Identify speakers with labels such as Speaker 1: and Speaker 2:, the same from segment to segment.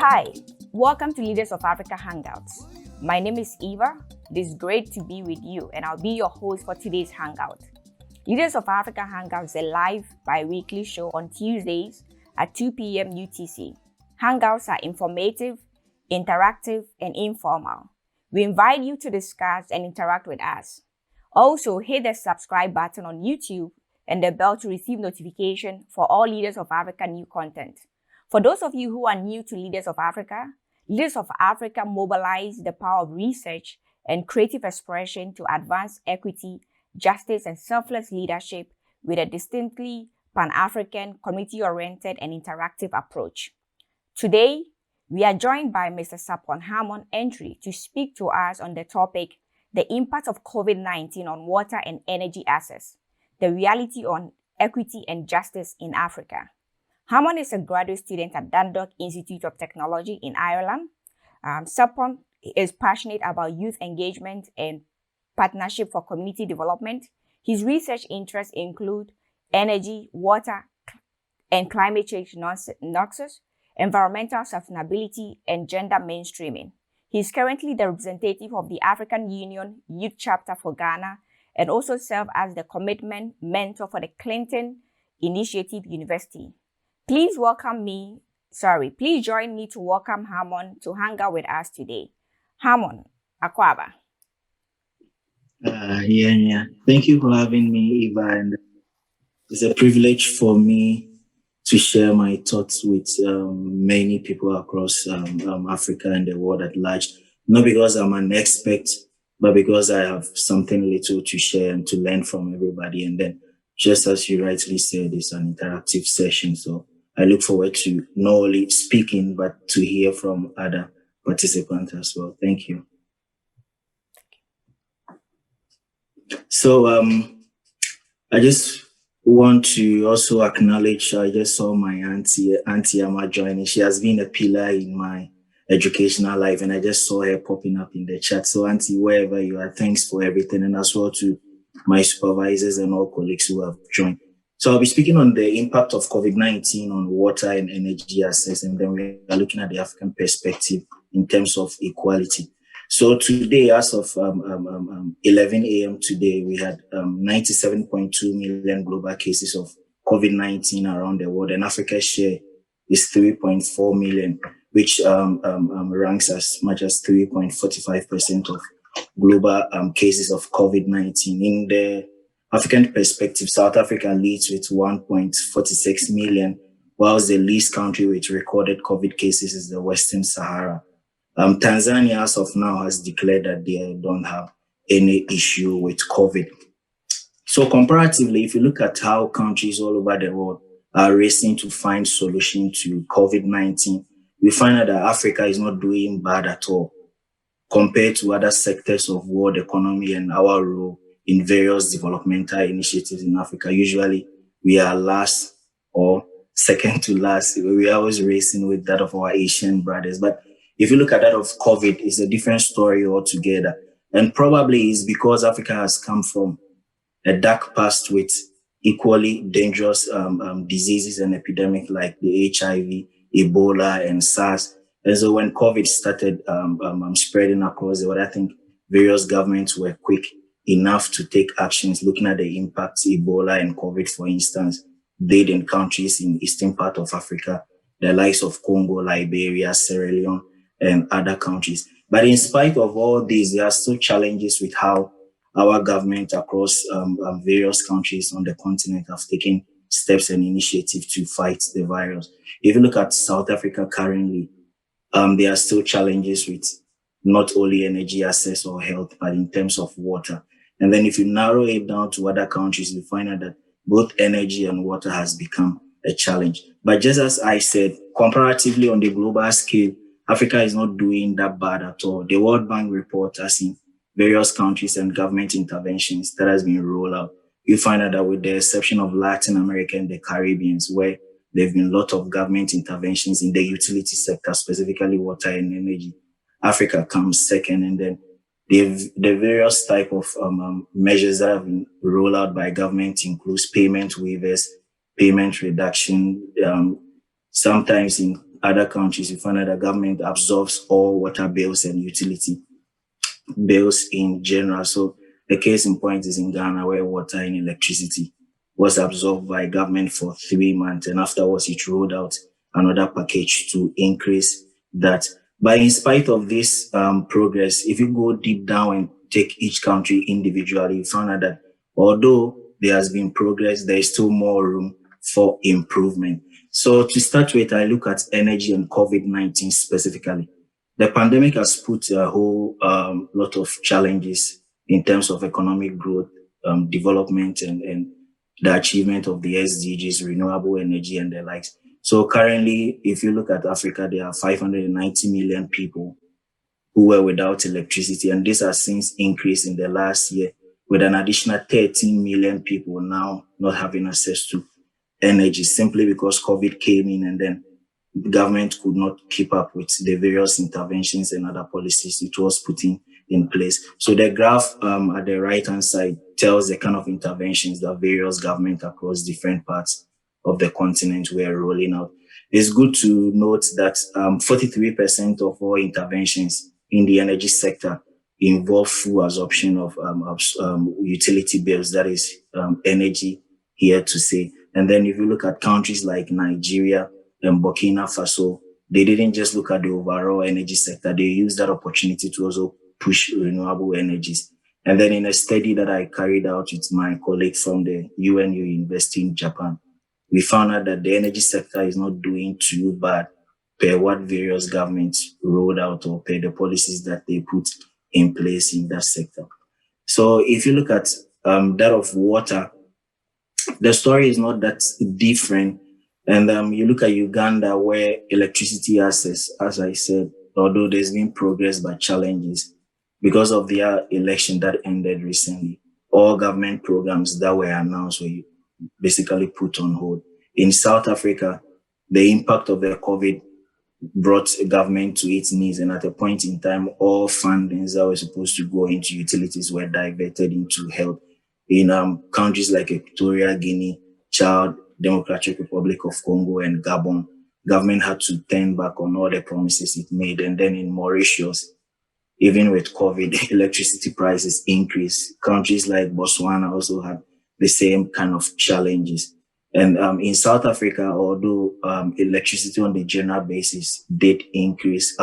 Speaker 1: Hi, welcome to Leaders of Africa Hangouts. My name is Eva. It is great to be with you, and I'll be your host for today's Hangout. Leaders of Africa Hangouts is a live bi-weekly show on Tuesdays at 2 p.m. UTC. Hangouts are informative, interactive, and informal. We invite you to discuss and interact with us. Also, hit the subscribe button on YouTube and the bell to receive notification for all Leaders of Africa new content. For those of you who are new to Leaders of Africa mobilize the power of research and creative expression to advance equity, justice, and selfless leadership with a distinctly Pan-African, community-oriented, and interactive approach. Today, we are joined by Mr. Sarpong Hammond Antwi to speak to us on the topic, the impact of COVID-19 on water and energy access, the reality on equity and justice in Africa. Hammond is a graduate student at Dundalk Institute of Technology in Ireland. Sarpong is passionate about youth engagement and partnership for community development. His research interests include energy, water, and climate change nexus, environmental sustainability, and gender mainstreaming. He is currently the representative of the African Union Youth Chapter for Ghana and also serves as the commitment mentor for the Clinton Initiative University. Please join me to welcome Hammond to hang out with us today. Hammond, Akwaba.
Speaker 2: Thank you for having me, Eva. And it's a privilege for me to share my thoughts with many people across Africa and the world at large. Not because I'm an expert, but because I have something little to share and to learn from everybody. And then, just as you rightly said, it's an interactive session. So I look forward to not only speaking, but to hear from other participants as well. Thank you. So I just want to also acknowledge, I just saw my auntie Amma joining. She has been a pillar in my educational life, and I just saw her popping up in the chat. So auntie, wherever you are, thanks for everything, and as well to my supervisors and all colleagues who have joined. So I'll be speaking on the impact of COVID-19 on water and energy access, and then we are looking at the African perspective in terms of equality. So today, as of 11 a.m. today, we had 97.2 million global cases of COVID-19 around the world, and Africa's share is 3.4 million, which ranks as much as 3.45% of global cases of COVID-19. In the African perspective, South Africa leads with 1.46 million, whilst the least country with recorded COVID cases is the Western Sahara. Tanzania, as of now, has declared that they don't have any issue with COVID. So comparatively, if you look at how countries all over the world are racing to find solutions to COVID-19, we find out that Africa is not doing bad at all compared to other sectors of world economy and our role in various developmental initiatives in Africa. Usually, we are last or second to last. We are always racing with that of our Asian brothers. But if you look at that of COVID, it's a different story altogether. And probably it's because Africa has come from a dark past with equally dangerous diseases and epidemics like the HIV, Ebola, and SARS. And so when COVID started spreading across the world, I think various governments were quick enough to take actions looking at the impacts Ebola and COVID, for instance, did in countries in eastern part of Africa, the likes of Congo, Liberia, Sierra Leone, and other countries. But in spite of all these, there are still challenges with how our government across various countries on the continent have taken steps and initiatives to fight the virus. If you look at South Africa currently, there are still challenges with not only energy access or health, but in terms of water. And then if you narrow it down to other countries, you find out that both energy and water has become a challenge. But just as I said, comparatively on the global scale, Africa is not doing that bad at all. The World Bank report has seen various countries and government interventions that has been rolled out. You find out that with the exception of Latin America and the Caribbean, where there have been a lot of government interventions in the utility sector, specifically water and energy, Africa comes second. And then the various type of measures that have been rolled out by government includes payment waivers, payment reduction, sometimes in other countries, you find that the government absorbs all water bills and utility bills in general. So the case in point is in Ghana, where water and electricity was absorbed by government for 3 months, and afterwards it rolled out another package to increase that. But in spite of this progress, if you go deep down and take each country individually, you find out that although there has been progress, there is still more room for improvement. So to start with, I look at energy and COVID-19 specifically. The pandemic has put a whole lot of challenges in terms of economic growth, development, and the achievement of the SDGs, renewable energy, and the likes. So currently, if you look at Africa, there are 590 million people who were without electricity, and this has since increased in the last year with an additional 13 million people now not having access to energy simply because COVID came in, and then the government could not keep up with the various interventions and other policies it was putting in place. So the graph at the right-hand side tells the kind of interventions that various governments across different parts of the continent were rolling out. It's good to note that 43% of all interventions in the energy sector involve full absorption of utility bills, that is energy here to say. And then if you look at countries like Nigeria and Burkina Faso, they didn't just look at the overall energy sector, they used that opportunity to also push renewable energies. And then in a study that I carried out with my colleague from the UNU University in Japan, we found out that the energy sector is not doing too bad per what various governments rolled out or per the policies that they put in place in that sector. So if you look at that of water, the story is not that different. And you look at Uganda, where electricity access, as I said, although there's been progress but challenges because of their election that ended recently, all government programs that were announced were basically put on hold. In South Africa, the impact of the COVID brought government to its knees, and at a point in time, all fundings that were supposed to go into utilities were diverted into health. In countries like Equatorial Guinea, Chad, Democratic Republic of Congo, and Gabon, government had to turn back on all the promises it made. And then in Mauritius, even with COVID, electricity prices increased. Countries like Botswana also had the same kind of challenges. And in South Africa, although electricity on the general basis did decrease,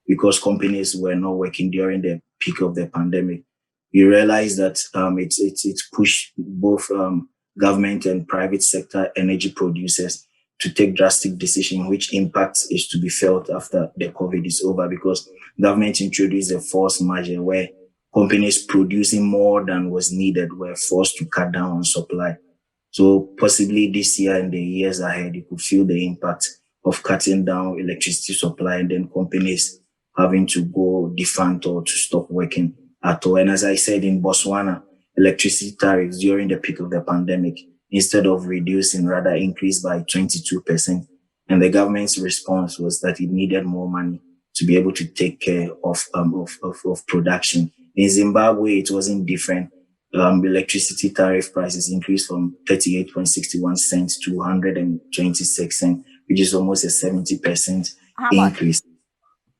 Speaker 2: because companies were not working during the peak of the pandemic, you realize that it's pushed both government and private sector energy producers to take drastic decisions, which impact is to be felt after the COVID is over, because government introduced a force majeure where companies producing more than was needed were forced to cut down on supply. So possibly this year and the years ahead, you could feel the impact of cutting down electricity supply and then companies having to go defunct or to stop working at all. And as I said, in Botswana, electricity tariffs during the peak of the pandemic, instead of reducing, rather increased by 22%. And the government's response was that it needed more money to be able to take care of production. In Zimbabwe, it wasn't different. Electricity tariff prices increased from 38.61 cents to 126 cents, which is almost a 70% increase.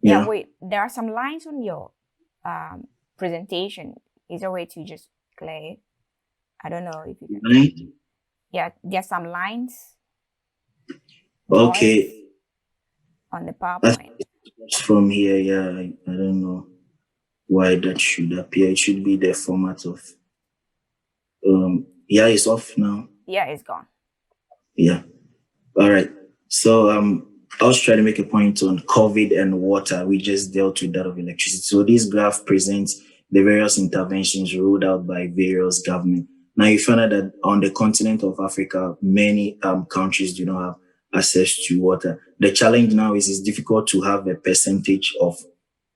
Speaker 1: Yeah, wait, there are some lines on your presentation. Is there a way to just clear it? I don't know if you can.
Speaker 2: Right?
Speaker 1: Yeah, there's some lines.
Speaker 2: Okay.
Speaker 1: On the PowerPoint.
Speaker 2: From here, yeah, I don't know why that should appear. It should be the format of. Yeah, it's off now.
Speaker 1: Yeah, it's gone.
Speaker 2: Yeah. All right. So I was trying to make a point on COVID and water. We just dealt with that of electricity. So this graph presents the various interventions rolled out by various governments. Now you find out that on the continent of Africa, many countries do not have access to water. The challenge now is it's difficult to have a percentage of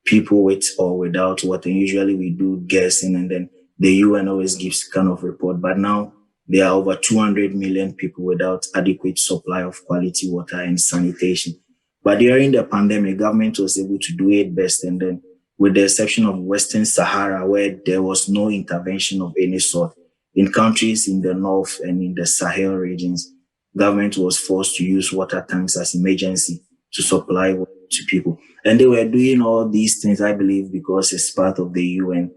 Speaker 2: people with or without water. Usually we do guessing, and then the UN always gives kind of report. But now there are over 200 million people without adequate supply of quality water and sanitation. But during the pandemic, government was able to do it best. And then with the exception of Western Sahara, where there was no intervention of any sort, in countries in the north and in the Sahel regions, government was forced to use water tanks as emergency to supply water to people. And they were doing all these things, I believe, because it's part of the UN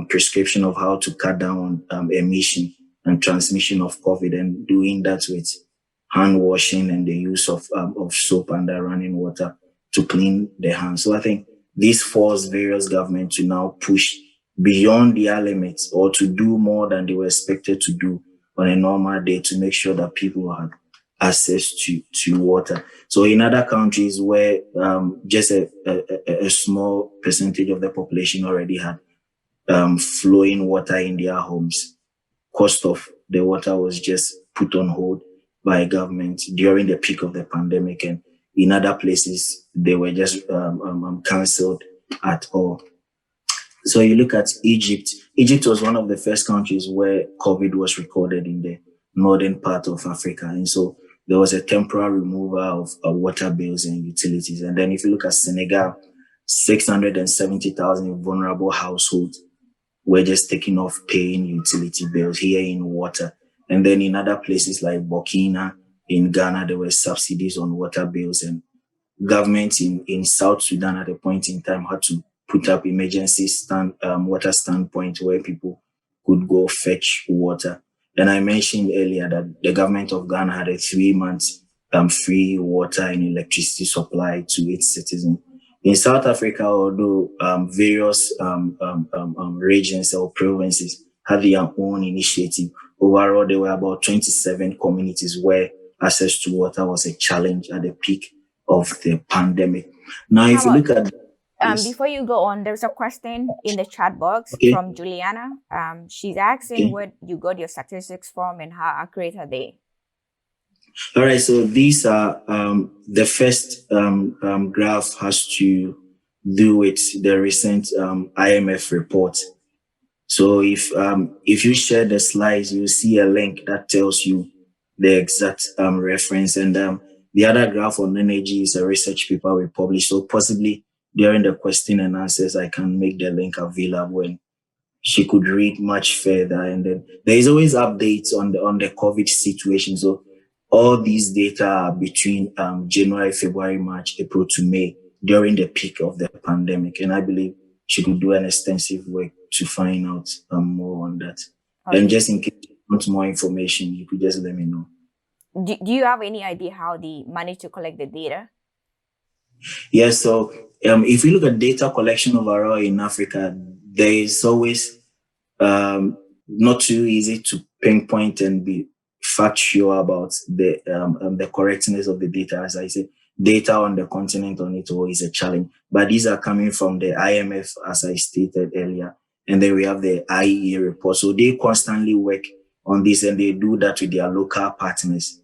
Speaker 2: prescription of how to cut down emission and transmission of COVID, and doing that with hand washing and the use of soap under running water to clean their hands. So I think this forced various governments to now push beyond their limits, or to do more than they were expected to do on a normal day, to make sure that people had access to water. So in other countries where just a small percentage of the population already had flowing water in their homes, cost of the water was just put on hold by government during the peak of the pandemic, and in other places they were just cancelled at all. So you look at Egypt. Egypt was one of the first countries where COVID was recorded in the northern part of Africa, and so there was a temporary removal of water bills and utilities. And then if you look at Senegal, 670,000 vulnerable households were just taking off paying utility bills here in water. And then in other places like Burkina, in Ghana, there were subsidies on water bills, and governments in South Sudan at a point in time had to put up emergency water standpoint where people could go fetch water. And I mentioned earlier that the government of Ghana had a 3-month free water and electricity supply to its citizens. In South Africa, although various regions or provinces had their own initiative, overall there were about 27 communities where access to water was a challenge at the peak of the pandemic. Now, if you look at
Speaker 1: before you go on, there's a question in the chat box from Juliana. She's asking where you got your statistics from and how accurate are they?
Speaker 2: All right, so these are the first graph has to do with the recent IMF report. So if you share the slides, you'll see a link that tells you the exact reference. And the other graph on energy is a research paper we published. So possibly during the question and answers, I can make the link available and she could read much further. And then there is always updates on the COVID situation. So all these data are between January, February, March, April to May, during the peak of the pandemic. And I believe she could do an extensive work to find out more on that. Okay. And just in case you want more information, you could just let me know.
Speaker 1: Do you have any idea how they managed to collect the data?
Speaker 2: Yes, so if we look at data collection overall in Africa, there is always not too easy to pinpoint and be factual about the correctness of the data. As I said, data on the continent on its own is a challenge, but these are coming from the IMF, as I stated earlier, and then we have the IEA report. So they constantly work on this, and they do that with their local partners.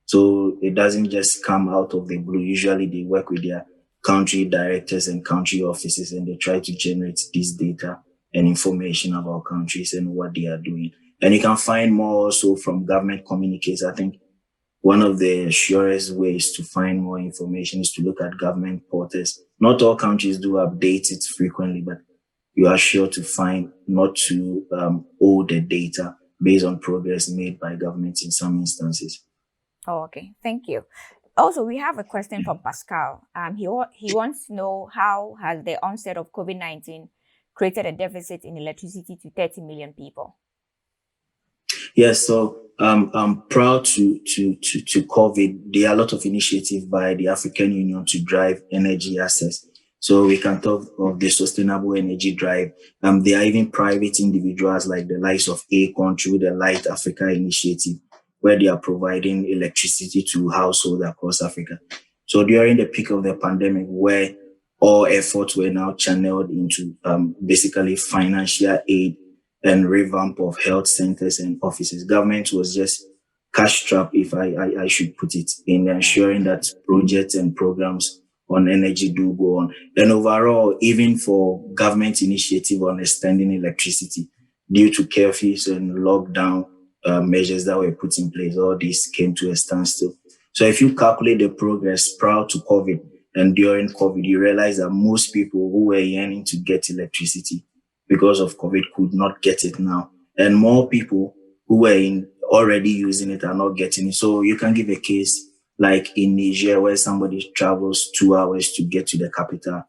Speaker 2: So it doesn't just come out of the blue. Usually they work with their country directors and country offices, and they try to generate this data and information about countries and what they are doing. And you can find more also from government communiques. I think one of the surest ways to find more information is to look at government portals. Not all countries do update it frequently, but you are sure to find not too old data based on progress made by governments in some instances.
Speaker 1: Oh, okay. Thank you. Also, we have a question from Pascal. He wants to know, how has the onset of COVID-19 created a deficit in electricity to 30 million people?
Speaker 2: Yes, so prior to COVID, there are a lot of initiatives by the African Union to drive energy access. So we can talk of the sustainable energy drive. There are even private individuals like the likes of ACON through the Light Africa initiative, where they are providing electricity to households across Africa. So during the peak of the pandemic, where all efforts were now channeled into basically financial aid and revamp of health centers and offices, government was just cash-strapped, if I should put it, in ensuring that projects and programs on energy do go on. And overall, even for government initiative on extending electricity, due to curfews and lockdown measures that were put in place, all this came to a standstill. So if you calculate the progress prior to COVID and during COVID, you realize that most people who were yearning to get electricity because of COVID could not get it now. And more people who were already using it are not getting it. So you can give a case like in Niger, where somebody travels 2 hours to get to the capital,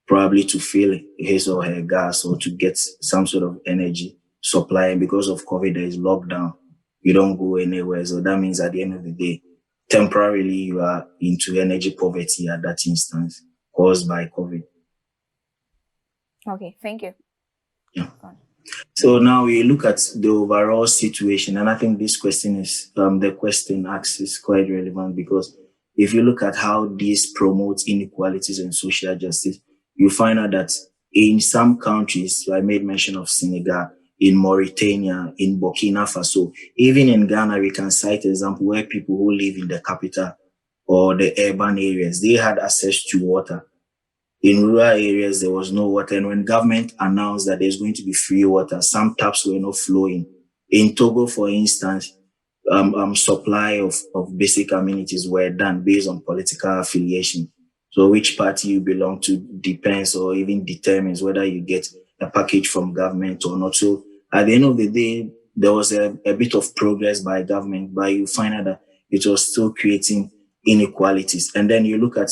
Speaker 2: probably to fill his or her gas or to get some sort of energy supply. And because of COVID, there is lockdown. You don't go anywhere. So that means at the end of the day, temporarily you are into energy poverty at that instance caused by COVID.
Speaker 1: Okay, thank you.
Speaker 2: Yeah. So now we look at the overall situation, and I think this question is the question asked is quite relevant, because if you look at how this promotes inequalities and social justice, you find out that in some countries, I made mention of Senegal, in Mauritania, in Burkina Faso, even in Ghana, we can cite example where people who live in the capital or the urban areas, they had access to water. In rural areas, there was no water. And when government announced that there's going to be free water, some taps were not flowing. In Togo, for instance, supply of basic amenities were done based on political affiliation. So which party you belong to depends or even determines whether you get a package from government or not. So at the end of the day, there was a bit of progress by government, but you find out that it was still creating inequalities. And then you look at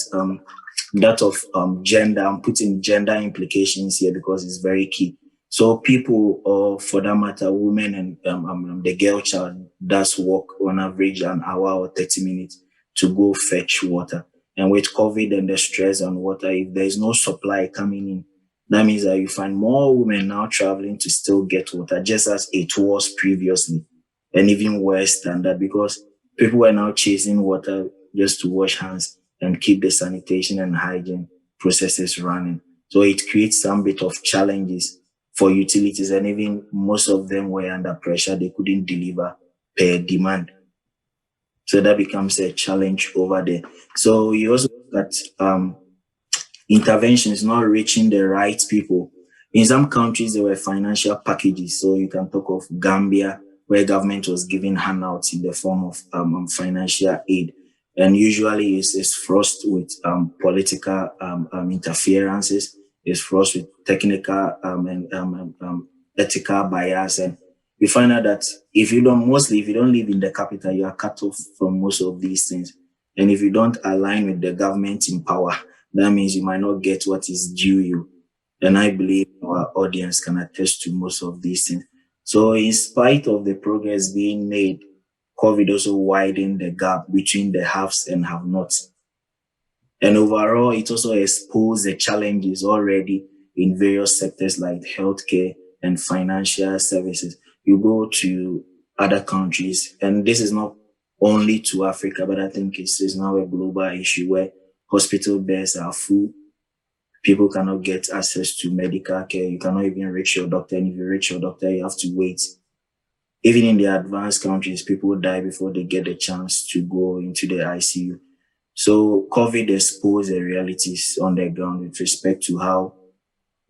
Speaker 2: that of gender. I'm putting gender implications here because it's very key. So people, or for that matter, women and the girl child does walk on average an hour or 30 minutes to go fetch water. And with COVID and the stress on water, if there is no supply coming in, that means that you find more women now traveling to still get water, just as it was previously, and even worse than that, because people were now chasing water just to wash hands and keep the sanitation and hygiene processes running. So it creates some bit of challenges for utilities, and even most of them were under pressure. They couldn't deliver per demand. So that becomes a challenge over there. So you also look at interventions not reaching the right people. In some countries, there were financial packages. So you can talk of Gambia, where government was giving handouts in the form of financial aid. And usually it's fraught with political interferences, it's fraught with technical and ethical bias. And we find out that if you don't live in the capital, you are cut off from most of these things. And if you don't align with the government in power, that means you might not get what is due you. And I believe our audience can attest to most of these things. So in spite of the progress being made, COVID also widened the gap between the haves and have-nots. And overall, it also exposed the challenges already in various sectors like healthcare and financial services. You go to other countries, and this is not only to Africa, but I think it's now a global issue where hospital beds are full. People cannot get access to medical care. You cannot even reach your doctor. And if you reach your doctor, you have to wait. Even in the advanced countries, people die before they get the chance to go into the ICU. So COVID exposed the realities on the ground with respect to how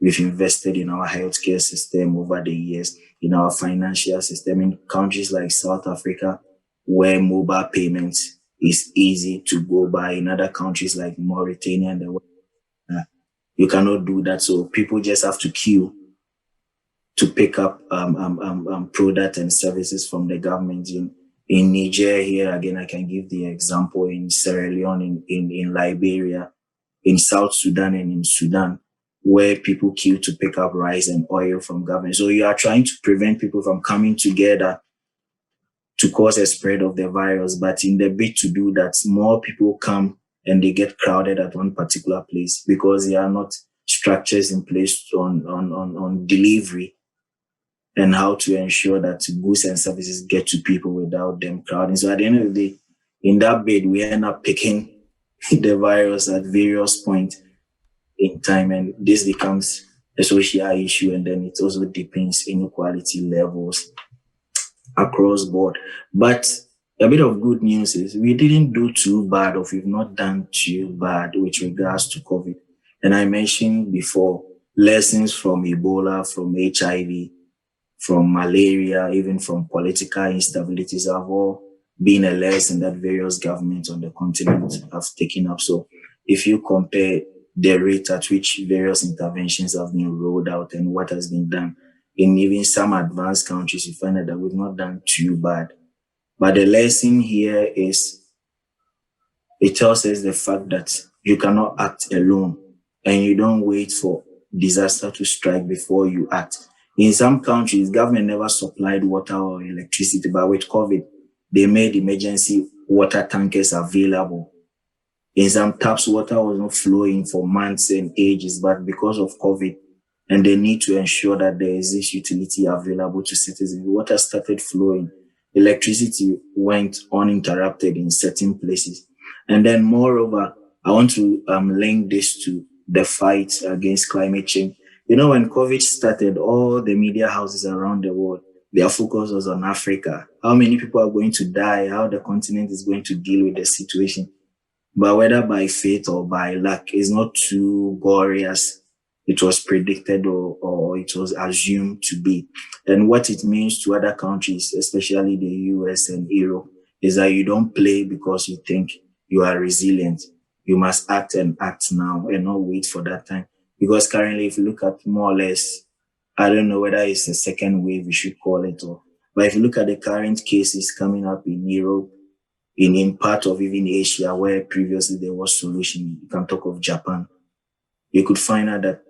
Speaker 2: we've invested in our healthcare system over the years, in our financial system. In countries like South Africa, where mobile payments is easy to go by, in other countries like Mauritania and the world, you cannot do that. So people just have to queue to pick up product and services from the government. In Niger here, again, I can give the example in Sierra Leone, in Liberia, in South Sudan and in Sudan, where people queue to pick up rice and oil from government. So you are trying to prevent people from coming together to cause a spread of the virus. But in the bid to do that, more people come and they get crowded at one particular place because there are not structures in place on delivery and how to ensure that goods and services get to people without them crowding. So at the end of the day, in that bid, we end up picking the virus at various points in time, and this becomes a social issue, and then it also deepens inequality levels across board. But a bit of good news is we didn't do too bad, or we've not done too bad with regards to COVID. And I mentioned before, lessons from Ebola, from HIV, from malaria, even from political instabilities have all been a lesson that various governments on the continent have taken up. So if you compare the rate at which various interventions have been rolled out and what has been done in even some advanced countries, you find that we've not done too bad But the lesson here is it tells us the fact that you cannot act alone and you don't wait for disaster to strike before you act. In some countries, government never supplied water or electricity, but with COVID, they made emergency water tankers available. In some taps, water was not flowing for months and ages, but because of COVID, and they need to ensure that there is this utility available to citizens, water started flowing. Electricity went uninterrupted in certain places. And then moreover, I want to link this to the fight against climate change. You know, when COVID started, all the media houses around the world, their focus was on Africa. How many people are going to die? How the continent is going to deal with the situation? But whether by fate or by luck, it's not too gory as it was predicted or it was assumed to be. And what it means to other countries, especially the US and Europe, is that you don't play because you think you are resilient. You must act and act now and not wait for that time. Because currently, if you look at more or less, I don't know whether it's a second wave we should call it, but if you look at the current cases coming up in Europe, in part of even Asia, where previously there was solution, you can talk of Japan, you could find out that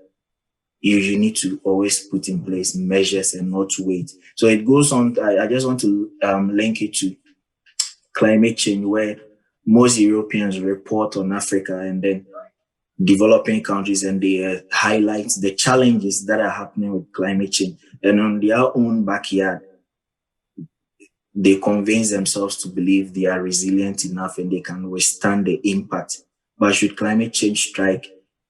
Speaker 2: you need to always put in place measures and not wait. So it goes on. I just want to link it to climate change, where most Europeans report on Africa and then developing countries, and they highlight the challenges that are happening with climate change. And on their own backyard, they convince themselves to believe they are resilient enough and they can withstand the impact. But should climate change strike,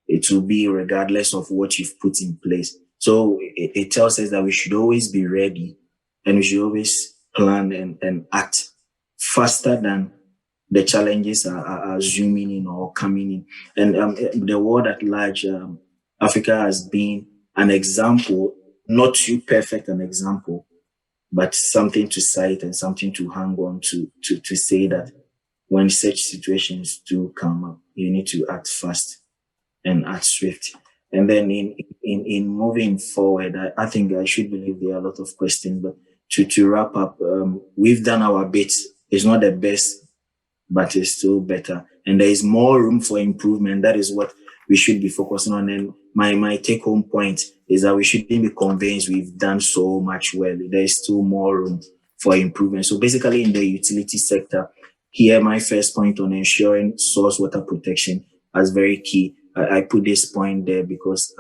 Speaker 2: it will be regardless of what you've put in place. So it tells us that we should always be ready and we should always plan and act faster than the challenges are zooming in or coming in. And the world at large, Africa has been an example, not too perfect an example, but something to cite and something to hang on to say that when such situations do come up, you need to act fast and act swift. And then in moving forward, I think I should believe there are a lot of questions, but to wrap up, we've done our bit. It's not the best, but it's still better. And there is more room for improvement. That is what we should be focusing on. And my take home point is that we shouldn't be convinced we've done so much well. There is still more room for improvement. So basically in the utility sector, here my first point on ensuring source water protection as very key. I put this point there because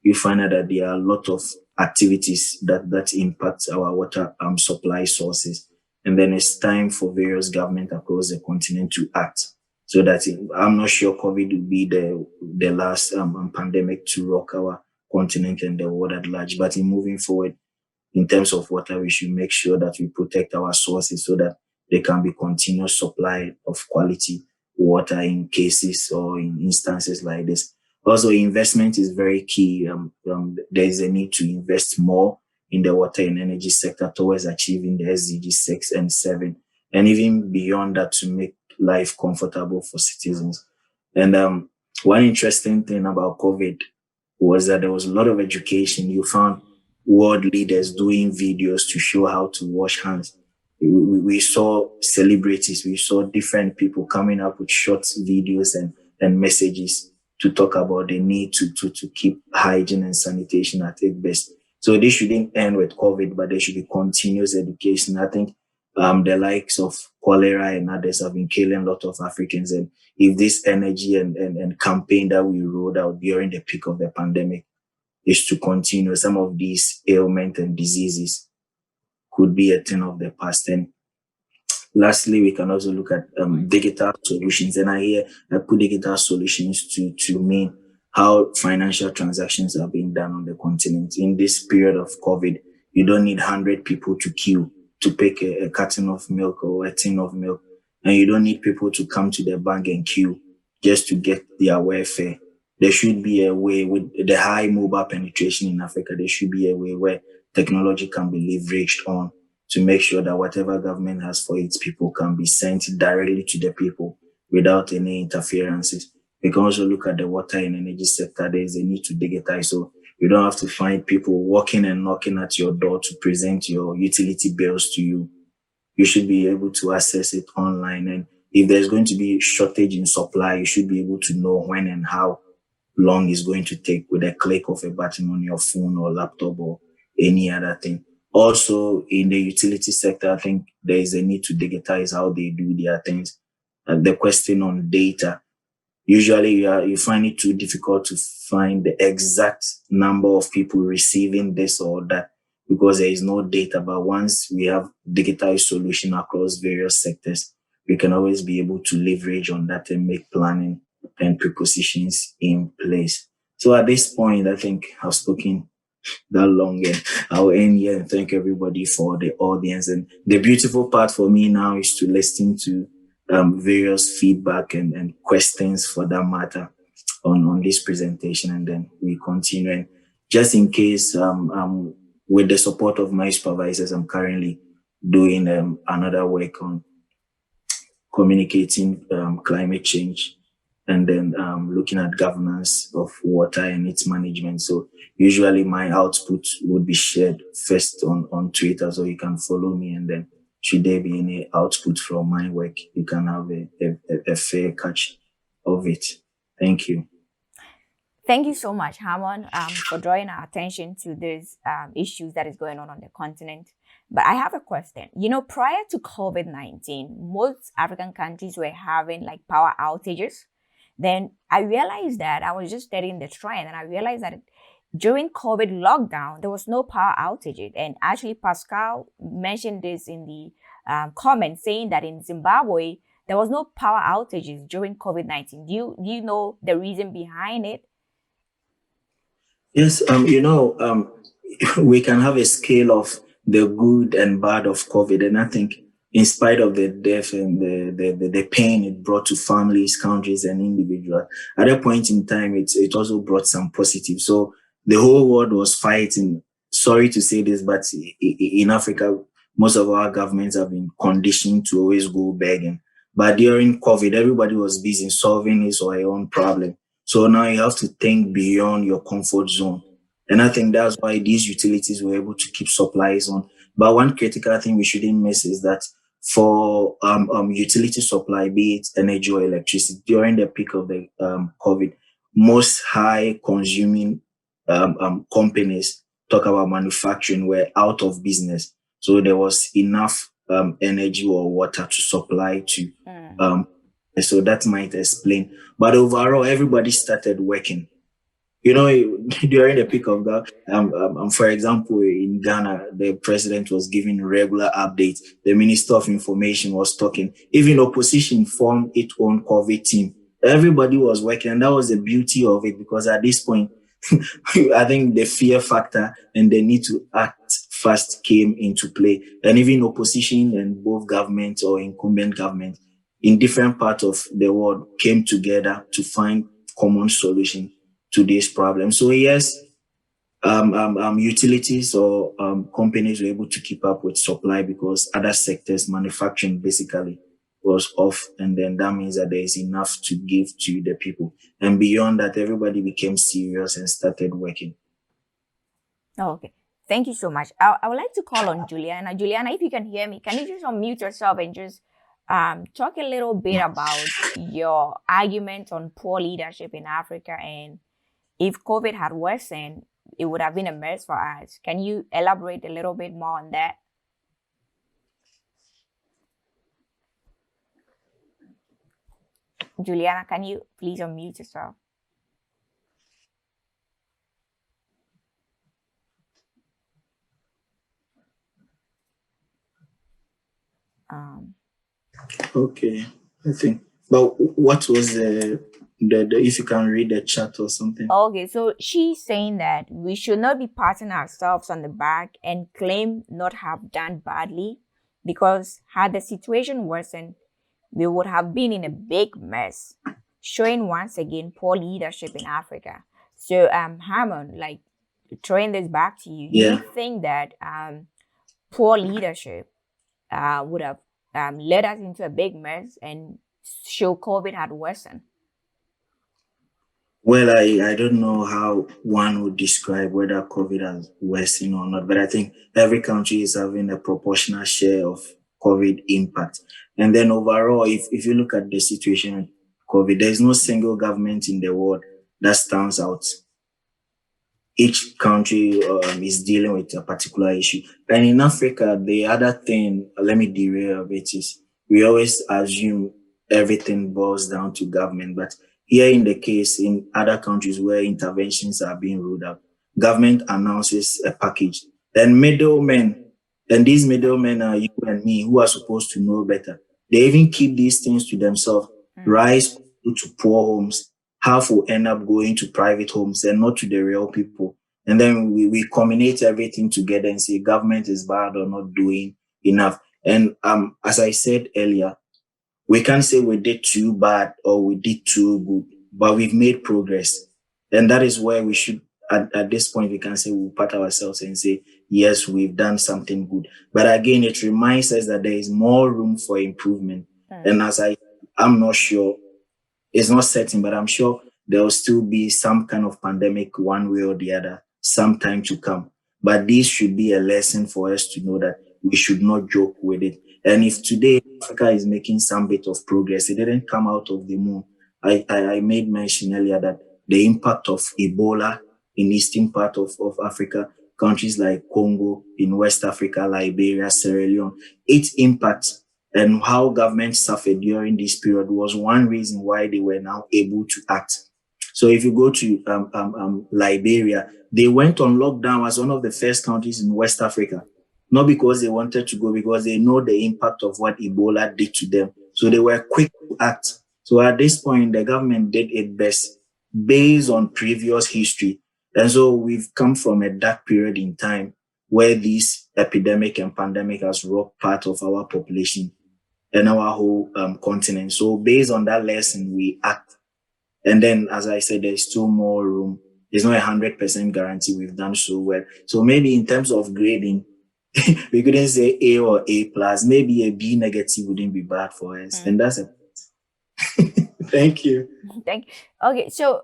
Speaker 2: you find out that there are a lot of activities that impact our water supply sources. And then it's time for various governments across the continent to act. So that I'm not sure COVID will be the last pandemic to rock our continent and the world at large. But in moving forward, in terms of water, we should make sure that we protect our sources so that there can be continuous supply of quality water in cases or in instances like this. Also, investment is very key. There is a need to invest more in the water and energy sector towards achieving the SDG 6 and 7, and even beyond that to make life comfortable for citizens. And one interesting thing about COVID was that there was a lot of education. You found world leaders doing videos to show how to wash hands. We saw celebrities, we saw different people coming up with short videos and messages to talk about the need to keep hygiene and sanitation at its best. So this shouldn't end with COVID, but there should be continuous education. I think the likes of cholera and others have been killing a lot of Africans. And if this energy and campaign that we rolled out during the peak of the pandemic is to continue, some of these ailments and diseases could be a thing of the past. And lastly, we can also look at digital solutions. And I put digital solutions to mean how financial transactions are being done on the continent. In this period of COVID, you don't need 100 people to queue to pick a carton of milk or a tin of milk. And you don't need people to come to the bank and queue just to get their welfare. There should be a way, with the high mobile penetration in Africa, there should be a way where technology can be leveraged on to make sure that whatever government has for its people can be sent directly to the people without any interferences. We can also look at the water and energy sector. There is a need to digitize. So you don't have to find people walking and knocking at your door to present your utility bills to you. you should be able to access it online. And if there's going to be shortage in supply, you should be able to know when and how long it's going to take with a click of a button on your phone or laptop or any other thing. Also, in the utility sector, I think there is a need to digitize how they do their things. The question on data, usually you find it too difficult to find the exact number of people receiving this or that because there is no data. But once we have digitized solution across various sectors, we can always be able to leverage on that and make planning and prepositions in place. So at this point, I think I've spoken that long. And I'll end here and thank everybody for the audience. And the beautiful part for me now is to listen to various feedback and questions for that matter on this presentation. And then we continue. And just in case, with the support of my supervisors, I'm currently doing another work on communicating climate change and then looking at governance of water and its management. So usually my output would be shared first on Twitter, so you can follow me, and then should there be any output from my work, you can have a fair catch of it. Thank you.
Speaker 1: Thank you so much, Hammond, for drawing our attention to these issues that is going on the continent. But I have a question. Prior to COVID-19, most African countries were having like power outages. Then I realized that I was just studying the trend, and I realized that during COVID lockdown, there was no power outages. And actually, Pascal mentioned this in the comment, saying that in Zimbabwe, there was no power outages during COVID-19. Do you know the reason behind it?
Speaker 2: Yes, we can have a scale of the good and bad of COVID. And I think in spite of the death and the pain it brought to families, countries, and individuals, at a point in time, it also brought some positive. So the whole world was fighting. Sorry to say this, but in Africa, most of our governments have been conditioned to always go begging. But during COVID, everybody was busy solving his or her own problem. So now you have to think beyond your comfort zone. And I think that's why these utilities were able to keep supplies on. But one critical thing we shouldn't miss is that for utility supply, be it energy or electricity, during the peak of the COVID, most high consuming companies, talk about manufacturing, were out of business. So there was enough energy or water to supply to. So that might explain. But overall, everybody started working. During the peak of that, for example, in Ghana, the president was giving regular updates. The Minister of Information was talking. Even opposition formed its own COVID team. Everybody was working, and that was the beauty of it, because at this point, I think the fear factor and the need to act fast came into play. And even opposition and both government or incumbent government in different parts of the world came together to find common solution to this problem. So yes, utilities or companies were able to keep up with supply because other sectors, manufacturing basically, was off, and then that means that there is enough to give to the people. And beyond that, everybody became serious and started working.
Speaker 1: Oh, okay. Thank you so much. I would like to call on Juliana. Juliana, if you can hear me, can you just unmute yourself and just talk a little bit about your argument on poor leadership in Africa, and if COVID had worsened, it would have been a mess for us. Can you elaborate a little bit more on that? Juliana, can you please unmute yourself?
Speaker 2: Okay, I think. But what was the if you can read the chat or something?
Speaker 1: Okay, so she's saying that we should not be patting ourselves on the back and claim not have done badly, because had the situation worsened, we would have been in a big mess, showing once again poor leadership in Africa. So, Hammond, like throwing this back to you, do you think that poor leadership would have led us into a big mess and show COVID had worsened?
Speaker 2: Well, I don't know how one would describe whether COVID has worsened or not, but I think every country is having a proportional share of COVID impact. And then overall, if you look at the situation with COVID, there's no single government in the world that stands out. Each country is dealing with a particular issue. And in Africa, the other thing, let me derail a bit, is we always assume everything boils down to government. But here in the case, in other countries where interventions are being rolled out, government announces a package. Then middlemen, and these middlemen are you and me who are supposed to know better. They even keep these things to themselves. Rice to poor homes, half will end up going to private homes and not to the real people. And then we culminate everything together and say government is bad or not doing enough. And as I said earlier, we can't say we did too bad or we did too good, but we've made progress. And that is where we should, at this point, we can say we'll pat ourselves and say, yes, we've done something good. But again, it reminds us that there is more room for improvement. And as I'm not sure, it's not certain, but I'm sure there will still be some kind of pandemic one way or the other sometime to come. But this should be a lesson for us to know that we should not joke with it. And if today Africa is making some bit of progress, it didn't come out of the moon. I made mention earlier that the impact of Ebola in eastern part of Africa, countries like Congo, in West Africa, Liberia, Sierra Leone, its impact and how governments suffered during this period was one reason why they were now able to act. So if you go to Liberia, they went on lockdown as one of the first countries in West Africa, not because they wanted to go, because they know the impact of what Ebola did to them. So they were quick to act. So at this point, the government did its best based on previous history. And so we've come from a dark period in time where this epidemic and pandemic has robbed part of our population and our whole continent. So based on that lesson, we act. And then, as I said, there's still more room. There's not 100% guarantee we've done so well. So maybe in terms of grading, we couldn't say A or A plus. Maybe a B negative wouldn't be bad for us. And that's it. Thank you.
Speaker 1: Okay, so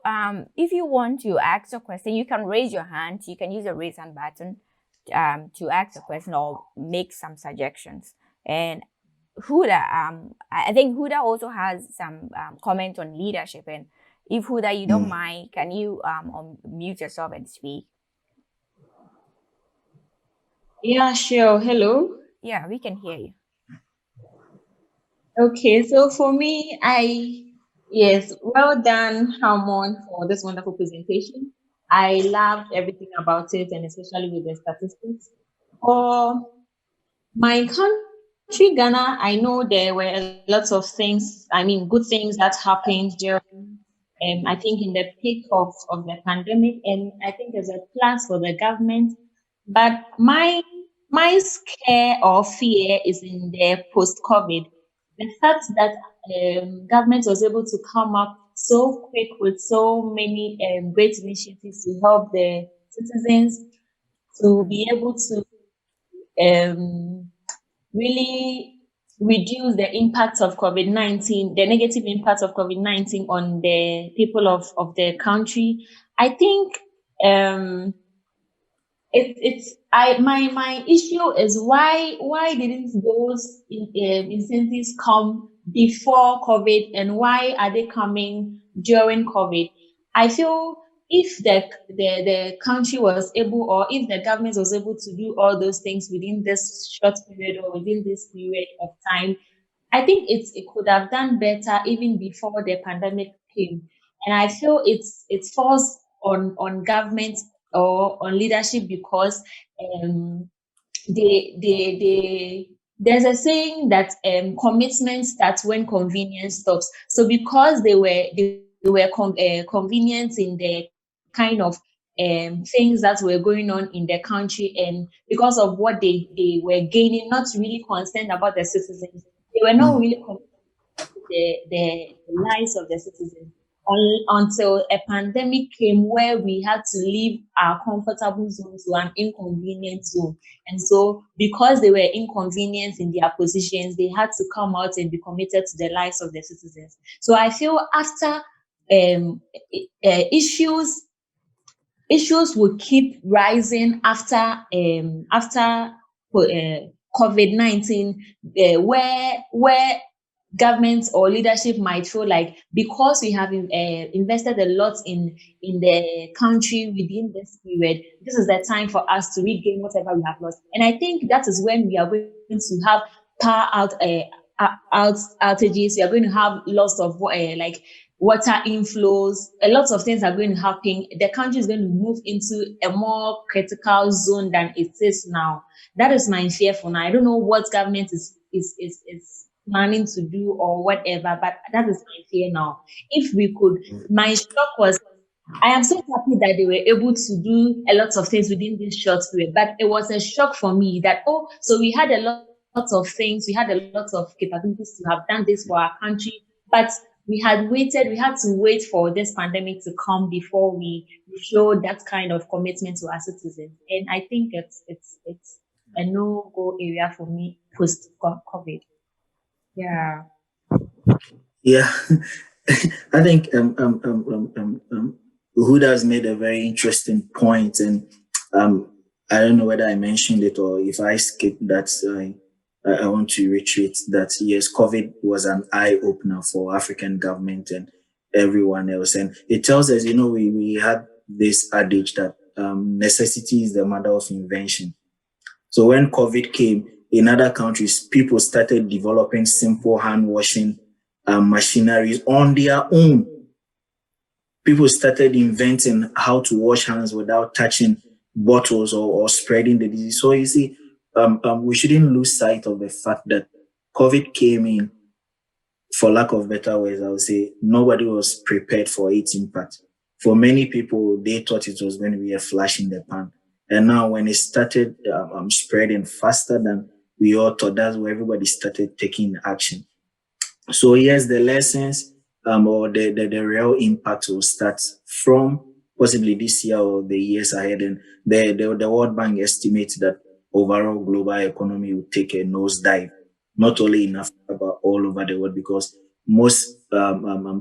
Speaker 1: if you want to ask a question, you can raise your hand. You can use the raise hand button to ask a question or make some suggestions. And Huda, I think Huda also has some comment on leadership. And if Huda, you don't mind, can you unmute yourself and speak?
Speaker 3: Yeah, sure. Hello.
Speaker 1: Yeah, we can hear you.
Speaker 3: Okay, so for me, yes, well done, Hammond, for this wonderful presentation. I loved everything about it, and especially with the statistics. For my country, Ghana, I know there were lots of things, good things that happened during, I think, in the peak of the pandemic, and I think there's a plus for the government. But my scare or fear is in the post-COVID. The fact that government was able to come up so quick with so many great initiatives to help the citizens to be able to really reduce the impact of COVID-19, the negative impact of COVID-19 on the people of the country. I think my issue is why didn't those incentives come before COVID, and why are they coming during COVID? I feel if the country was able, or if the government was able to do all those things within this short period or within this period of time, I think it could have done better even before the pandemic came. And I feel it falls on government or on leadership because there's a saying that commitment starts when convenience stops. So because they were convenient in the kind of things that were going on in the country, and because of what they were gaining, not really concerned about the citizens, they were not really concerned with the lives of the citizens until a pandemic came where we had to leave our comfortable zone to an inconvenient zone. And so because they were inconvenienced in their positions, they had to come out and be committed to the lives of the citizens. So I feel after issues will keep rising after COVID-19, where governments or leadership might feel like because we have invested a lot in the country within this period, this is the time for us to regain whatever we have lost. And I think that is when we are going to have power outages. We are going to have loss of like water inflows. A lot of things are going to happen. The country is going to move into a more critical zone than it is now. That is my fear for now. I don't know what government is planning to do or whatever, but that is my fear now. If we could, my shock was, I am so happy that they were able to do a lot of things within this short period, but it was a shock for me that, oh, so we had a lot of things, we had a lot of capabilities to have done this for our country, but we had to wait for this pandemic to come before we show that kind of commitment to our citizens. And I think it's a no-go area for me post-COVID. Yeah.
Speaker 2: Yeah, I think Huda has made a very interesting point, and I don't know whether I mentioned it or if I skipped that. I want to reiterate that yes, COVID was an eye opener for African government and everyone else, and it tells us, we had this adage that necessity is the mother of invention. So when COVID came, in other countries, people started developing simple hand washing machineries on their own. People started inventing how to wash hands without touching bottles or spreading the disease. So you see, we shouldn't lose sight of the fact that COVID came in, for lack of better words, I would say nobody was prepared for its impact. For many people, they thought it was going to be a flash in the pan. And now when it started spreading faster than we all thought, that's where everybody started taking action. So yes, the lessons or the real impact will start from possibly this year or the years ahead. And the World Bank estimates that overall global economy will take a nosedive, not only in Africa, but all over the world, because most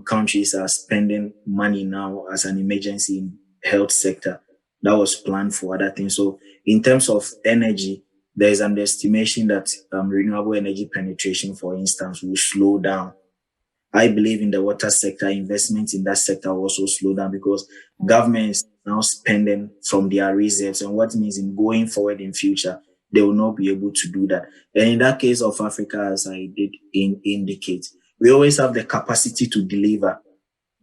Speaker 2: countries are spending money now as an emergency in health sector that was planned for other things. So in terms of energy, there is an estimation that renewable energy penetration, for instance, will slow down. I believe in the water sector, investments in that sector will also slow down because governments now spending from their reserves, and what means in going forward in future, they will not be able to do that. And in that case of Africa, as I did indicate, we always have the capacity to deliver,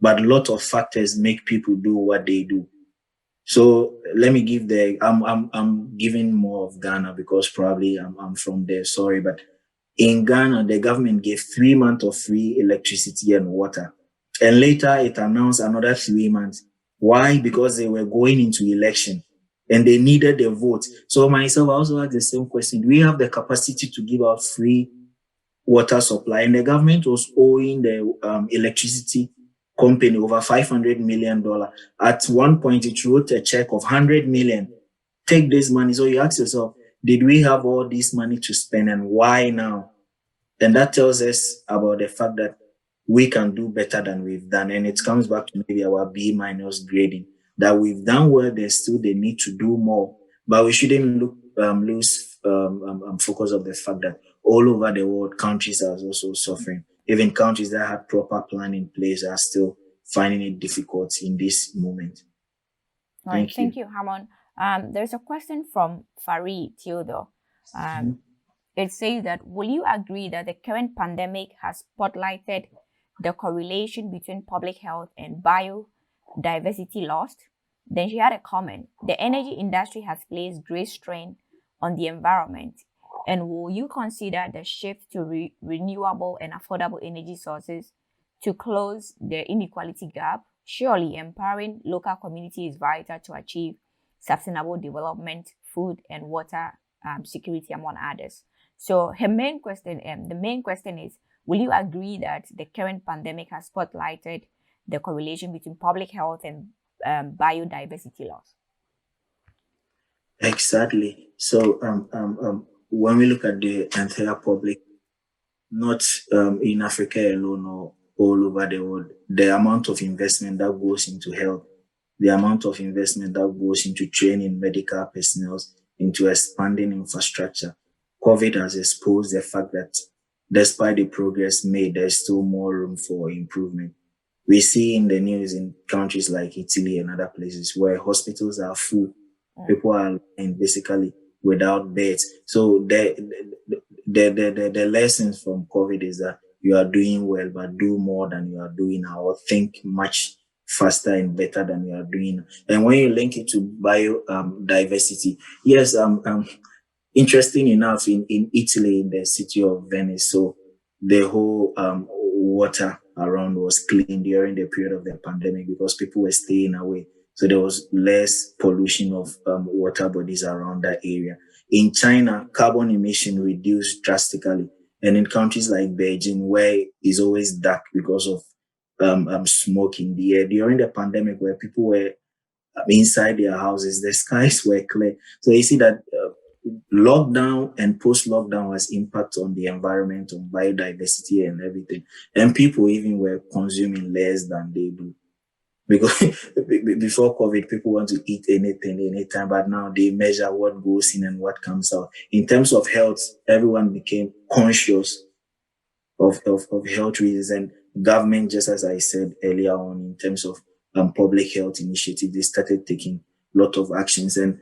Speaker 2: but a lot of factors make people do what they do. So let me give I'm giving more of Ghana because probably I'm from there, sorry, but in Ghana, the government gave 3 months of free electricity and water. And later it announced another 3 months. Why? Because they were going into election and they needed the vote. So myself, I also had the same question. Do we have the capacity to give out free water supply? And the government was owing the electricity company over $500 million. At one point, it wrote a check of $100 million. Take this money. So you ask yourself, did we have all this money to spend and why now? And that tells us about the fact that we can do better than we've done. And it comes back to maybe our B- grading, that we've done well, there's still the need to do more. But we shouldn't lose focus of the fact that all over the world, countries are also suffering. Even countries that had proper plan in place are still finding it difficult in this moment.
Speaker 1: All right, thank you, Hammond. There's a question from Farid Theodore. It says that, will you agree that the current pandemic has spotlighted the correlation between public health and biodiversity loss? Then she had a comment. The energy industry has placed great strain on the environment. And will you consider the shift to renewable and affordable energy sources to close the inequality gap? Surely empowering local communities is vital to achieve sustainable development, food and water security, among others. So the main question is, will you agree that the current pandemic has spotlighted the correlation between public health and biodiversity loss?
Speaker 2: Exactly. So when we look at the entire public, not in Africa alone or all over the world, the amount of investment that goes into health, the amount of investment that goes into training medical personnel, into expanding infrastructure, COVID has exposed the fact that despite the progress made, there's still more room for improvement. We see in the news in countries like Italy and other places where hospitals are full. People are lying basically without beds. So the lessons from COVID is that you are doing well, but do more than you are doing now, or think much faster and better than you are doing. And when you link it to biodiversity, yes, interesting enough, in Italy, in the city of Venice, so the whole water around was clean during the period of the pandemic because people were staying away. So there was less pollution of water bodies around that area. In China, carbon emission reduced drastically. And in countries like Beijing, where it's always dark because of smoke in the air, during the pandemic where people were inside their houses, the skies were clear. So you see that lockdown and post-lockdown has impact on the environment, on biodiversity and everything. And people even were consuming less than they do. Because before COVID, people want to eat anything, anytime, but now they measure what goes in and what comes out. In terms of health, everyone became conscious of health reasons, and government, just as I said earlier on, in terms of public health initiative, they started taking a lot of actions. And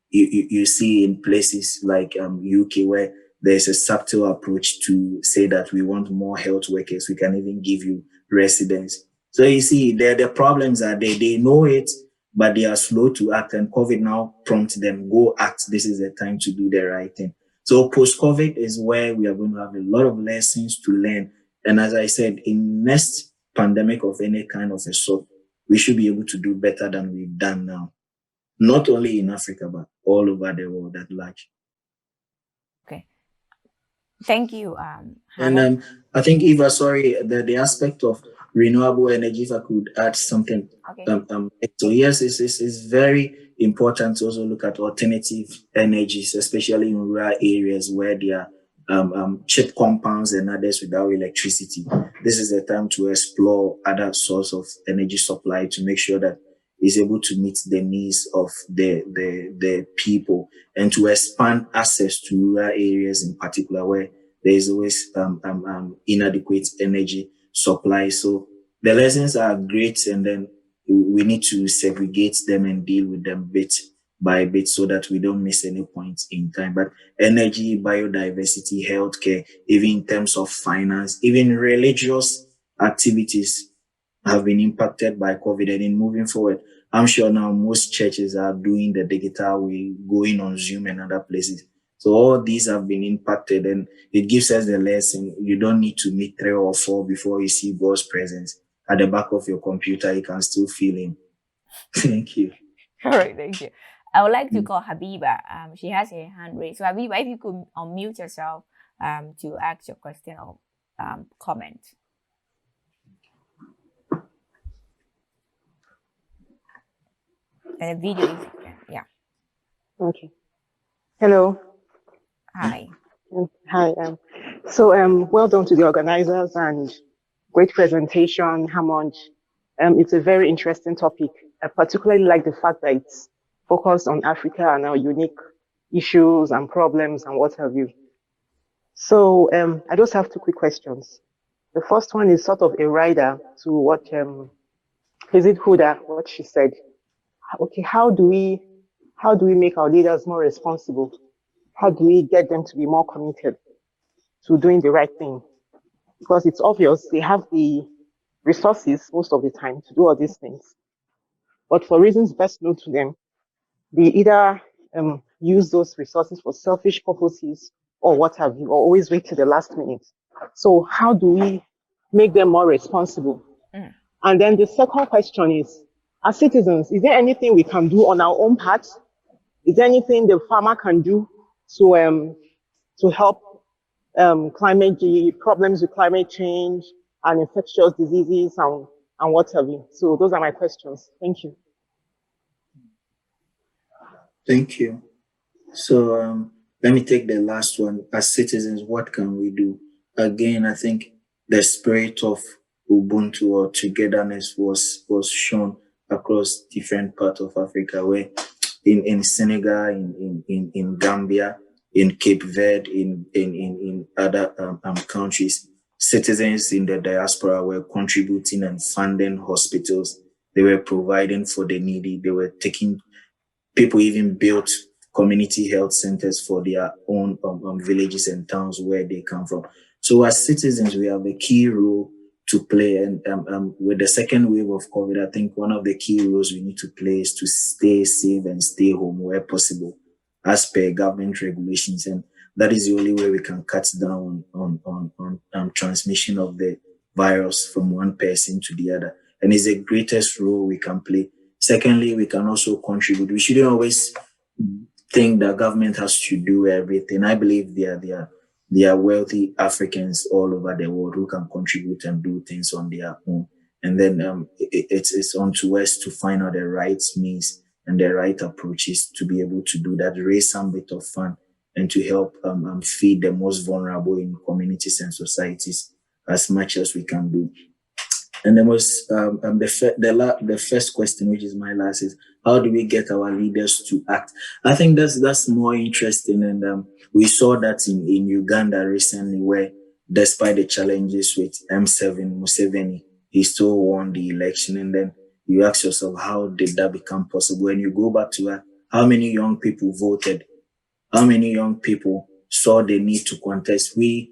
Speaker 2: you see in places like UK where there's a subtle approach to say that we want more health workers. We can even give you residence. So you see, the problems are there. They know it, but they are slow to act. And COVID now prompts them, go act. This is the time to do the right thing. So post-COVID is where we are going to have a lot of lessons to learn. And as I said, in next pandemic of any kind of a sort, we should be able to do better than we've done now. Not only in Africa, but all over the world at large.
Speaker 1: Okay. Thank you.
Speaker 2: And I think, Eva, sorry, the aspect of renewable energy, if I could add something.
Speaker 1: Okay.
Speaker 2: So yes, it's very important to also look at alternative energies, especially in rural areas where there are cheap compounds and others without electricity. This is the time to explore other sources of energy supply to make sure that it's able to meet the needs of the people, and to expand access to rural areas in particular where there is always inadequate energy supply. So the lessons are great, and then we need to segregate them and deal with them bit by bit so that we don't miss any points in time. But energy, biodiversity, healthcare, even in terms of finance, even religious activities have been impacted by COVID. And in moving forward, I'm sure now most churches are doing the digital way, going on Zoom and other places. So all these have been impacted, and it gives us the lesson. You don't need to meet 3 or 4 before you see God's presence. At the back of your computer, you can still feel him. Thank you.
Speaker 1: All right, thank you. I would like to call Habiba. She has her hand raised. So Habiba, if you could unmute yourself to ask your question or comment. And the video, if you can. Yeah.
Speaker 4: Okay. Hello.
Speaker 1: Hi.
Speaker 4: Hi. So well done to the organizers, and great presentation, Hammond. It's a very interesting topic. I particularly like the fact that it's focused on Africa and our unique issues and problems and what have you. So I just have 2 quick questions. The first one is sort of a rider to what is it Huda, what she said. Okay, how do we make our leaders more responsible? How do we get them to be more committed to doing the right thing? Because it's obvious they have the resources most of the time to do all these things. But for reasons best known to them, they either use those resources for selfish purposes or what have you, or always wait till the last minute. So how do we make them more responsible? And then the second question is, as citizens, is there anything we can do on our own part? Is there anything the farmer can do to help problems with climate change and infectious diseases and what have you? So those are my questions. Thank you.
Speaker 2: Thank you. So let me take the last one. As citizens, what can we do? Again, I think the spirit of Ubuntu or togetherness was shown across different parts of Africa, where in Senegal, in Gambia, in Cape Verde, in other countries. Citizens in the diaspora were contributing and funding hospitals. They were providing for the needy. They were taking, people even built community health centers for their own villages and towns where they come from. So as citizens, we have a key role to play. And with the second wave of COVID, I think one of the key roles we need to play is to stay safe and stay home where possible, as per government regulations. And that is the only way we can cut down on transmission of the virus from one person to the other. And it's the greatest role we can play. Secondly, we can also contribute. We shouldn't always think that government has to do everything. I believe there are wealthy Africans all over the world who can contribute and do things on their own. And then it's on to us to find out the right means and the right approaches to be able to do that, raise some bit of fund and to help feed the most vulnerable in communities and societies as much as we can do. And there was the first question, which is my last, is how do we get our leaders to act? I think that's more interesting, and we saw that in Uganda recently, where despite the challenges with M7 Museveni, he still won the election. And then you ask yourself, how did that become possible? And you go back to how many young people voted, how many young people saw the need to contest. We